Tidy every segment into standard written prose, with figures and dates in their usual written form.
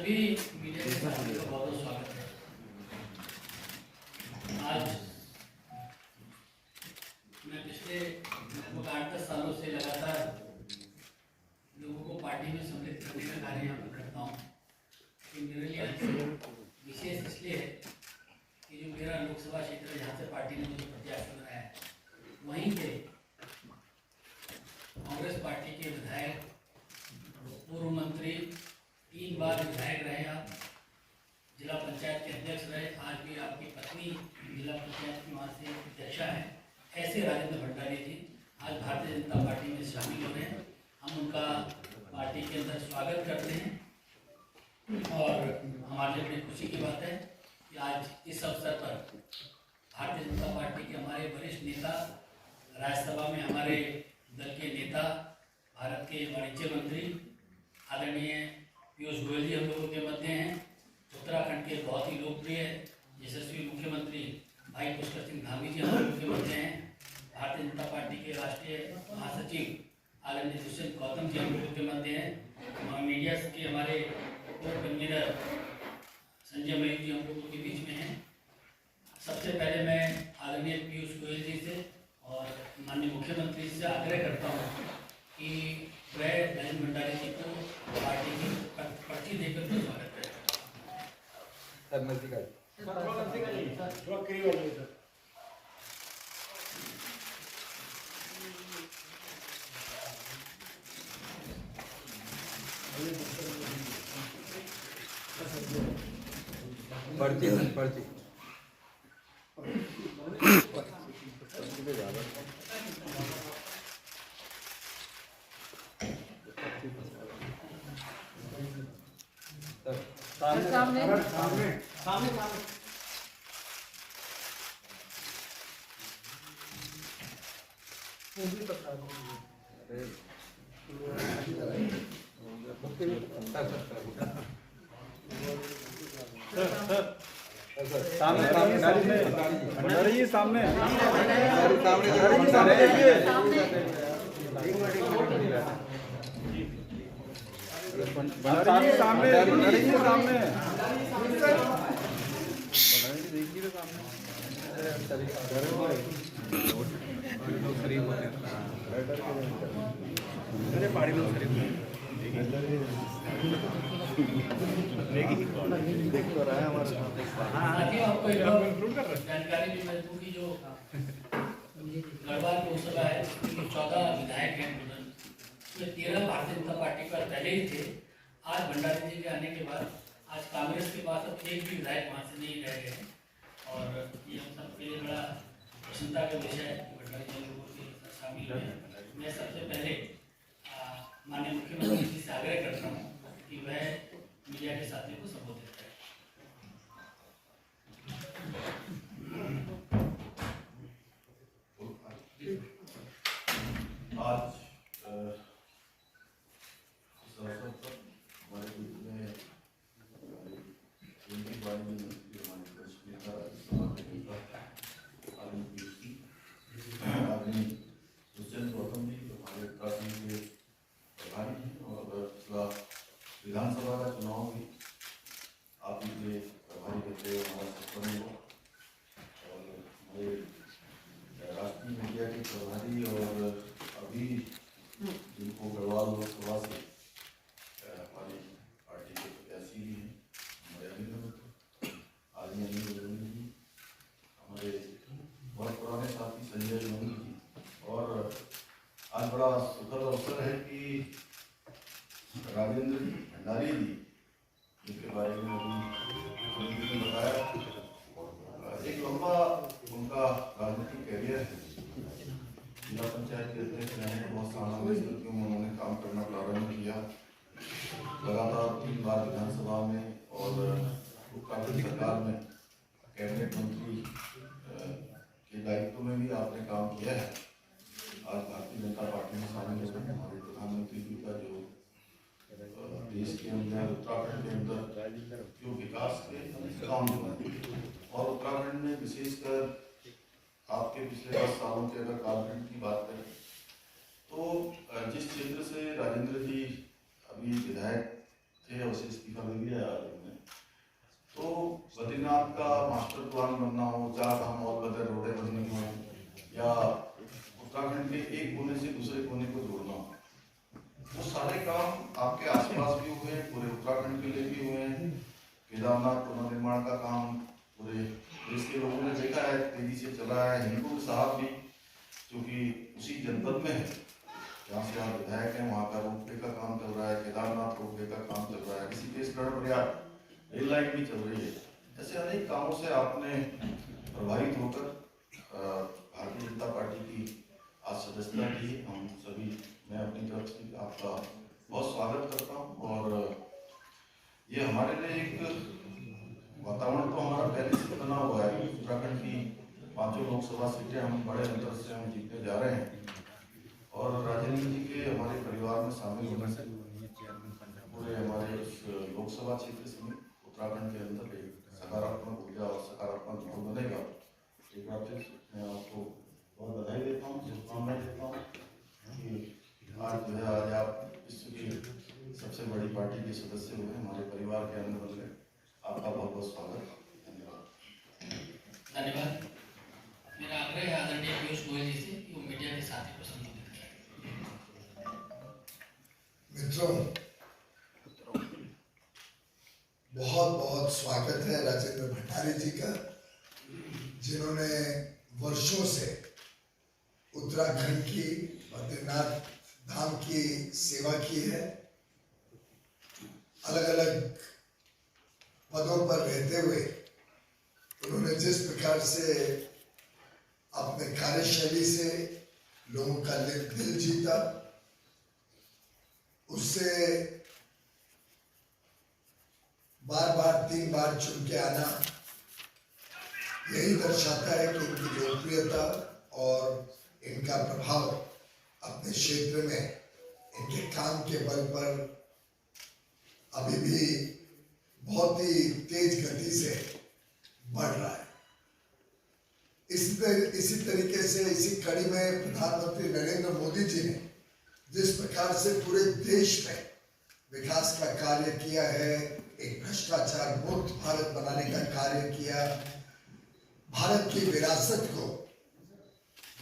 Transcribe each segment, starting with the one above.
सभी मीडिया के साथियों का बहुत बहुत स्वागत है। आज मैं पिछले लगभग 8-10 सालों से लगातार लोगों को पार्टी में सम्मिलित करने का कार्य यहाँ पर करता हूँ। कि मेरे लिए आज विशेष इसलिए है कि जो मेरा लोकसभा क्षेत्र जहाँ से पार्टी ने मुझे प्रत्याशी बनाया है, वहीं के कांग्रेस पार्टी के विधायक, पूर्व मंत्री, 3 बार विधायक रहे आप, जिला पंचायत के अध्यक्ष रहे, आज भी आपकी पत्नी जिला पंचायत की वहाँ से अध्यक्षा है, ऐसे राजेंद्र भंडारी जी आज भारतीय जनता पार्टी में शामिल हो रहे हैं। हम उनका पार्टी के अंदर स्वागत करते हैं और हमारे लिए बड़ी खुशी की बात है कि आज इस अवसर पर भारतीय जनता पार्टी के हमारे वरिष्ठ नेता, राज्यसभा में हमारे दल के नेता, भारत के वाणिज्य मंत्री आदरणीय पीयूष गोयल जी हम लोगों के मध्य हैं। उत्तराखंड के बहुत ही लोकप्रिय यशस्वी मुख्यमंत्री भाई पुष्कर सिंह धामी जी हम लोगों के मध्य हैं। भारतीय जनता पार्टी के राष्ट्रीय महासचिव आदरणीय दुष्यंत गौतम जी हम लोगों के मध्य हैं। मीडिया के हमारे कन्वीनर संजय मयूर जी हम लोगों के बीच में हैं। सबसे पहले मैं आदरणीय पीयूष गोयल जी से और माननीय मुख्यमंत्री से आग्रह करता हूँ कि वह राजेंद्र भंडारी जी को पार्टी की पर्ची देकर के स्वागत करें। पर्ची सामने भंडारी जी सामने साथियों, आपको एक जानकारी भी मैं दूँ कि जो गढ़वाल लोकसभा है उसमें 14 विधायक हैं, उसमें 13 भारतीय जनता पार्टी पर पहले ही थे। आज भंडारी जी के आने के बाद आज कांग्रेस के पास अब एक भी विधायक वहाँ से नहीं रह गए हैं और ये हम सबके लिए बड़ा प्रसन्नता का विषय है कि भंडारी जी लोगों के शामिल हुए हैं। मैं सबसे पहले माननीय मुख्यमंत्री जी से आग्रह करता हूँ कि वह मीडिया के साथियों को संबोधित करें। आज इस अवसर पर हमारे बीच में केंद्रीय वाणिज्य मंत्री हमारे वरिष्ठ नेता राज्यसभा के नेता आदरणीय दुष्यंत गौतम जी हमारे उत्तराखंड के प्रभारी हैं और पिछला विधानसभा का चुनाव भी आप इनके प्रभारी रहते हुए हमारा सफल हुआ और हमारे राष्ट्रीय मीडिया के प्रभारी और अभी जिनको गढ़वाल लोकसभा से हमारी पार्टी के प्रत्याशी भी हैं, हमारे आदरणीय अनिल गोविंद जी, हमारे बहुत पुराने साथी संजय लोंगी जी। और आज बड़ा सुखद अवसर है कि राजेंद्र भंडारी जी जिनके बारे में अभी ने बताया, एक लंबा उनका राजनीतिक कैरियर है। जिला पंचायत के अध्यक्ष रहे, बहुत सालों में उन्होंने काम करना प्रारंभ किया, लगातार 3 बार विधानसभा में और उत्तराखंड सरकार में कैबिनेट मंत्री के दायित्व में भी आपने काम किया है। आज भारतीय जनता पार्टी में शामिल हो गए। हमारे प्रधानमंत्री जी का जो देश के अंदर उत्तराखंड के अंदर जो विकास के काम हुए और उत्तराखंड में विशेषकर आपके पिछले 10 सालों के अगर कालखंड की बात करें तो जिस क्षेत्र से राजेंद्र जी अभी विधायक थे, उसे इस्तीफा मिल गया काम आपके आसपास भी हुए, पूरे उत्तराखंड के लिए भी हुए हैं। केदारनाथ पुनर्निर्माण का काम पूरे देश के लोगों ने देखा है, तेजी से चला है। हिंदू साहब भी, क्योंकि उसी जनपद में है जहाँ से आप विधायक हैं, वहाँ का रोपवे का काम चल रहा है, केदारनाथ रोपवे का काम चल रहा है, ऋषिकेश कर्णप्रयाग रेल लाइन भी चल रही है। ऐसे अनेक कामों से आपने प्रभावित होकर भारतीय जनता पार्टी की आज सदस्यता की। हम सभी, मैं अपनी तरफ से आपका बहुत स्वागत करता हूँ। और ये हमारे लिए एक वातावरण तो हमारा पहले से बना हुआ है। उत्तराखंड की 5 लोकसभा सीटें हम बड़े अंतर से हम जीतने जा रहे हैं। और राजेंद्र जी के हमारे परिवार में शामिल होने से पूरे हमारे इस लोकसभा क्षेत्र से उत्तराखंड के अंदर एक सकारात्मक ऊर्जा और सकारात्मक माहौल बनेगा। एक बार फिर मैं आपको बहुत बधाई देता हूँ, शुभकामनाएं देता हूँ कि आज जो है आज आप विश्व की सबसे बड़ी पार्टी के सदस्य हुए, हमारे परिवार के अंदर बन गए। आपका बहुत बहुत स्वागत, धन्यवाद। धन्यवाद। मेरा आग्रह है आदरणीय पीयूष गोयल जी से कि वो मीडिया के साथी को संबोधित करें। मित्रों, बहुत बहुत स्वागत है राजेंद्र भंडारी जी का, जिन्होंने वर्षों से उत्तराखंड की बद्रीनाथ धाम की सेवा की है। अलग अलग पदों पर रहते हुए उन्होंने जिस प्रकार से अपने कार्यशैली से लोगों का दिल जीता, उससे बार बार 3 बार चुन के आना यही दर्शाता है कि इनकी लोकप्रियता और इनका प्रभाव अपने क्षेत्र में इनके काम के बल पर अभी भी बहुत ही तेज गति से बढ़ रहा है। इसी तरीके से इसी कड़ी में प्रधानमंत्री नरेंद्र मोदी जी ने जिस प्रकार से पूरे देश में विकास का कार्य किया है, एक भ्रष्टाचार मुक्त भारत बनाने का कार्य किया, भारत की विरासत को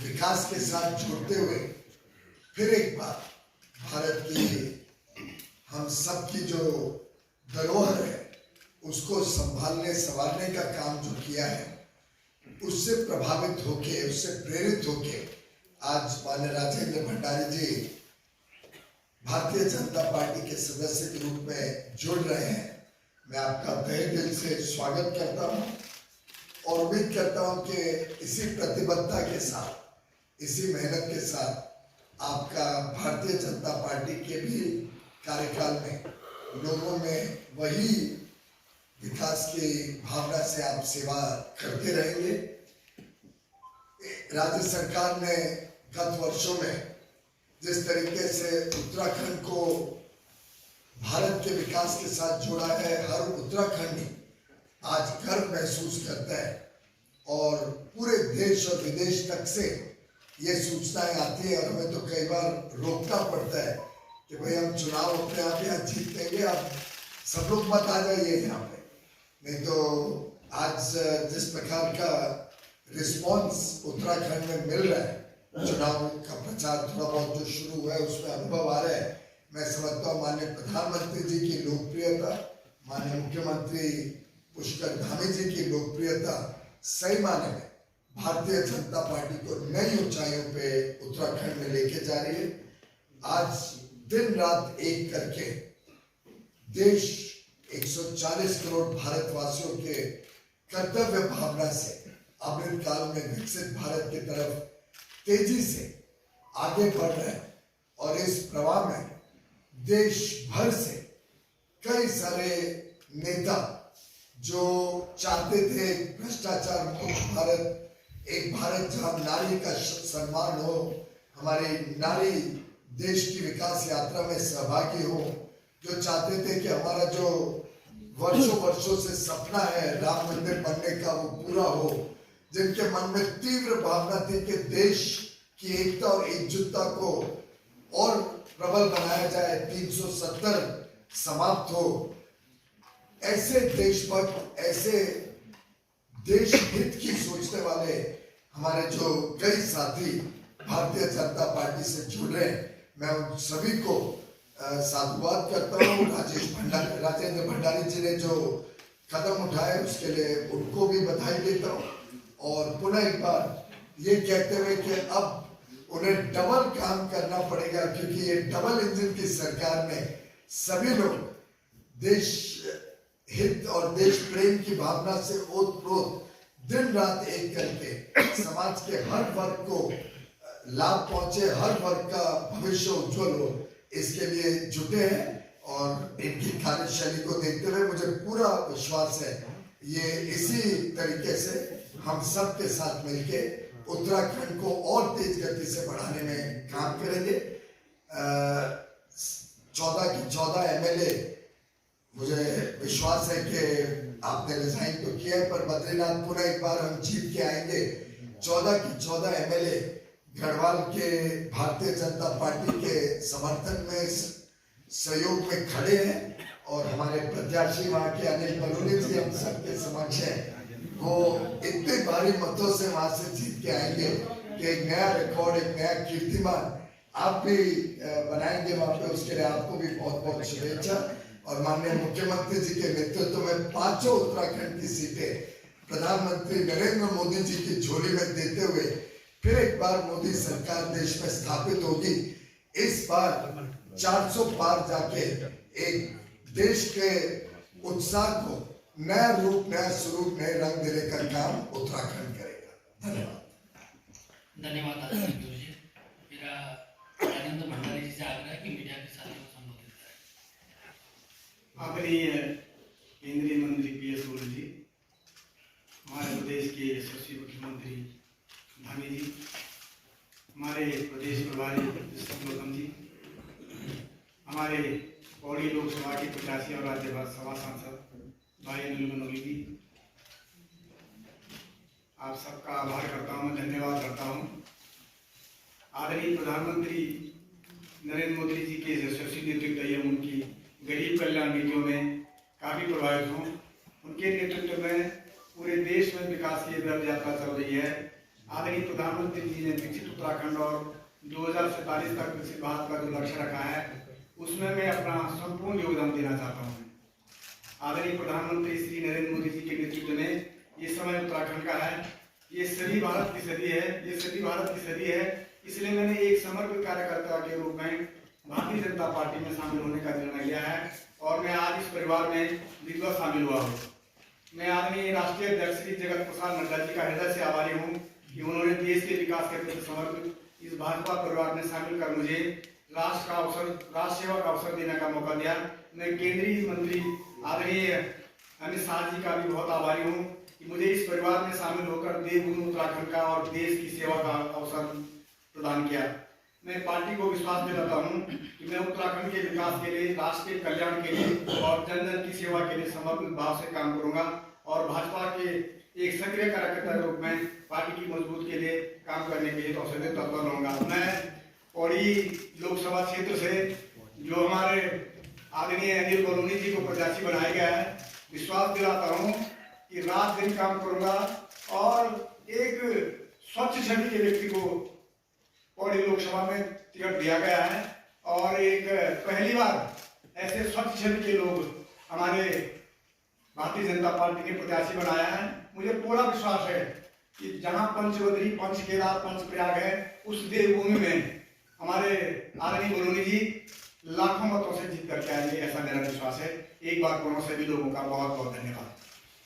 विकास के साथ जोड़ते हुए फिर एक बार भारत की हम सबकी जो धरोहर है उसको संभालने संवारने का काम जो किया है, उससे प्रभावित होके, उससे प्रेरित होके आज माननीय राजेंद्र भंडारी जी भारतीय जनता पार्टी के सदस्य के रूप में जुड़ रहे हैं। मैं आपका तहे दिल से स्वागत करता हूं और उम्मीद करता हूं कि इसी प्रतिबद्धता के साथ, इसी मेहनत के साथ आपका भारतीय जनता पार्टी के भी कार्यकाल में लोगों में वही विकास की भावना से आप सेवा करते रहेंगे। राज्य सरकार ने गत वर्षों में जिस तरीके से उत्तराखंड को भारत के विकास के साथ जोड़ा है, हर उत्तराखंडी आज गर्व महसूस करता है और पूरे देश और विदेश तक से ये सूचनाएं आती है और हमें तो कई बार रोकना पड़ता है कि भाई हम चुनाव अपने आप यहाँ जीत लेंगे, आप सब लोग मत आ जाइए यहाँ पे। नहीं तो आज जिस प्रकार का रिस्पॉन्स उत्तराखंड में मिल रहा है, चुनाव का प्रचार थोड़ा बहुत जो शुरू हुआ है उसमें अनुभव आ रहा है। मैं समझता हूँ माननीय प्रधानमंत्री जी की लोकप्रियता, माननीय मुख्यमंत्री पुष्कर धामी जी की लोकप्रियता सही माने में भारतीय जनता पार्टी को नई ऊंचाइयों पे उत्तराखंड में लेके जा रही है। आज दिन रात एक करके देश 140 करोड़ भारतवासियों के कर्तव्य भावना से अमृत काल में विकसित भारत की तरफ तेजी से आगे बढ़ रहे हैं और इस प्रवाह में देश भर से कई सारे नेता जो चाहते थे भ्रष्टाचार मुक्त भारत, एक भारत जहां नारी का सम्मान हो, हमारी नारी देश की विकास यात्रा में सहभागी हो, जो चाहते थे कि हमारा जो वर्षों से सपना है राम मंदिर बनने का वो पूरा हो, जिनके मन में तीव्र भावना थी कि देश की एकता और एकजुटता को और प्रबल बनाया जाए, 370 समाप्त हो, ऐसे देशभक्त, ऐसे देश हित की सोचने वाले हमारे जो कई साथी भारतीय जनता पार्टी से जुड़ रहे हैं, मैं उन सभी को साधुवाद करता हूँ राजेंद्र भंडारी जी ने जो कदम उठाए उसके लिए उनको भी बधाई देता हूँ, और पुनः एक बार ये कहते हुए कि अब उन्हें डबल काम करना पड़ेगा, क्योंकि ये डबल इंजन की सरकार में सभी लोग देश हित और देश प्रेम की भावना से ओतप्रोत दिन रात एक करके समाज के हर वर्ग को लाभ पहुंचे, हर वर्ग का भविष्य उज्जवल हो, इसके लिए जुटे हैं। और इनकी कार्यशैली को देखते हुए मुझे पूरा विश्वास है ये इसी तरीके से हम सब के साथ मिलके उत्तराखंड को और तेज गति से बढ़ाने में काम करेंगे। 14 की 14 एमएलए, मुझे विश्वास है कि आपने रिजाइन तो किया है, पर बद्रीनाथ पुनः एक बार हम जीत के आएंगे। 14 की 14 एमएलए गढ़वाल के भारतीय जनता पार्टी के समर्थन में सहयोग में खड़े हैं, और हमारे प्रत्याशी वहाँ के अनिल बलूनी जी हम सबके समक्ष हैं, वो इतने भारी मतों से वहां से जीत के आएंगे कि एक नया रिकॉर्ड, एक नया कीर्तिमान आप भी बनाएंगे वहां पे। उसके लिए आपको भी बहुत बहुत शुभेच्छा। और माननीय मुख्यमंत्री जी के नेतृत्व में 5 उत्तराखंड की सीटें प्रधानमंत्री नरेंद्र मोदी जी की झोली में देते हुए फिर एक बार मोदी सरकार देश में स्थापित होगी। इस बार 400 पार जाके एक देश के उत्साह को नया रूप, नया स्वरूप, नए रंग देने का काम उत्तराखंड करेगा। धन्यवाद। धन्यवाद आदित्य जी। मेरा राजेंद्र भंडारी जी से आग्रह है कि मीडिया के साथ संबोधित करें। आदरणीय केंद्रीय मंत्री पीएस गोयल जी, हमारे प्रदेश के यशस्वी मुख्यमंत्री धामी जी, हमारे प्रदेश प्रभारी गौतम जी, हमारे पौड़ी लोकसभा के प्रत्याशी और राज्यसभा सांसद भाई अनिल बलूनी जी, आप सबका आभार करता हूँ, मैं धन्यवाद करता हूँ। आदरणीय प्रधानमंत्री नरेंद्र मोदी जी के यशस्वी नेतृत्व एवं उनकी गरीब कल्याण नीतियों में काफ़ी प्रभावित हूँ। उनके नेतृत्व में पूरे देश में विकास की दर यात्रा चल रही है। आदरणीय प्रधानमंत्री जी ने विकसित उत्तराखंड और 2047 तक विकसित भारत का जो लक्ष्य रखा है उसमें मैं अपना संपूर्ण योगदान देना चाहता हूँ। आदरणीय प्रधानमंत्री श्री नरेंद्र मोदी जी के नेतृत्व में ये समय उत्तराखंड का है, ये सभी भारत की सदी है, ये सभी भारत की सदी है। इसलिए मैंने एक समर्पित कार्यकर्ता के रूप में भारतीय जनता पार्टी में शामिल होने का निर्णय लिया है, और मैं आज इस परिवार में विधिवत शामिल हुआ हूँ। मैं आदरणीय राष्ट्रीय अध्यक्ष श्री जगत प्रसाद नड्डा जी का हृदय से आभारी हूँ कि उन्होंने देश के विकास के प्रति समर्पित इस भाजपा परिवार में शामिल कर मुझे राष्ट्र सेवा का अवसर देने का मौका दिया। मैं केंद्रीय मंत्री आदरणीय अमित शाह जी का भी बहुत आभारी हूँ कि मुझे इस परिवार में शामिल होकर देवभूमि उत्तराखंड का और देश की सेवा का अवसर प्रदान किया। मैं पार्टी को विश्वास दिलाता हूँ कि मैं उत्तराखंड के विकास के लिए, राष्ट्र के कल्याण के लिए और जन जन की सेवा के लिए समर्पित भाव से काम करूंगा, और भाजपा के एक सक्रिय कार्यकर्ता के रूप में पार्टी की मजबूत के लिए काम करने के लिए तत्पर रहूंगा। मैं पौड़ी लोकसभा क्षेत्र से जो हमारे आदरणीय अनिल बलूनी जी को प्रत्याशी बनाया गया है, विश्वास दिलाता हूँ कि रात दिन काम करूंगा और एक स्वच्छ छवि के व्यक्ति को पौड़ी लोकसभा में टिकट दिया गया है, और एक पहली बार ऐसे स्वच्छ छवि के लोग हमारे भारतीय जनता पार्टी ने प्रत्याशी बनाया है। मुझे पूरा विश्वास है कि जहां पंचवद्री, पंच केदार, पंच प्रयाग है, उस देवभूमि में हमारे आदरणीय बलूनी जी लाखों मतों से जीत करके आएंगे, ऐसा मेरा विश्वास है। एक बार पुनः सभी लोगों का बहुत बहुत धन्यवाद।